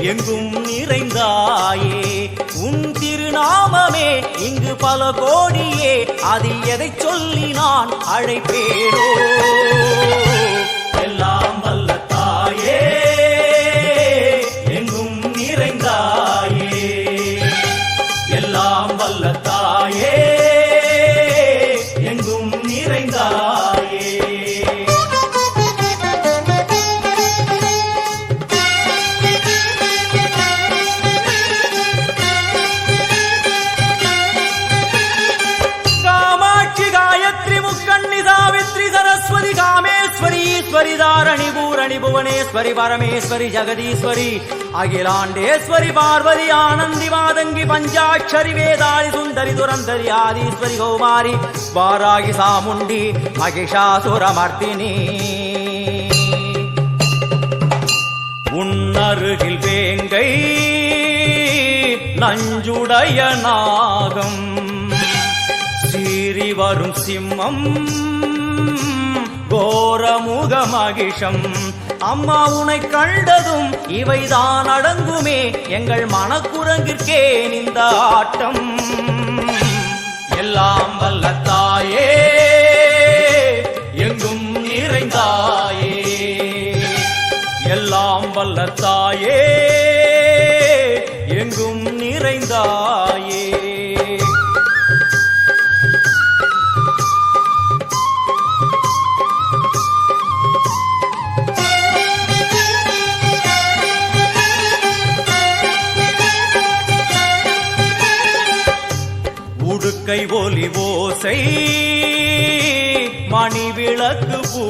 எங்கும் நிறைந்தாயே உன் திருநாமமே இங்கு பல கோடியே அதில் எதை சொல்லி நான் அழைப்பேனோ எல்லாம் வல்ல தாயே எங்கும் நிறைந்தாயே எல்லாம் வல்ல தாயே எங்கும் நிறைந்தாயே सरस्वती कामेश्वरी ईश्वरी धारणी पूरणी भुवनेश्वरी परमेश्वरी जगदीश्वरी अखिलांडेश्वरी पार्वती आनंदी मादंगी पंचाक्षरी वेदाली सुंदरी दुरंधरी आदिश्वरी कौमारी वारागी सामुंडी महिषासुरमर्दिनी உன்னருகில் வேங்கை நஞ்சுடைய நாகம் சீறி வரும் சிம்மம் கோரமுக மகிஷம் அம்மா உனை கண்டதும் இவைதான் அடங்குமே எங்கள் மனக்குரங்கிற்கே இந்த ஆட்டம் எல்லாம் வல்ல தாயே எங்கும் நிறைந்தாயே எல்லாம் வல்ல தாயே எங்கும் நிறைந்தாயே உடுக்கை ஒலி ஓசை மணி விளக்கு பூ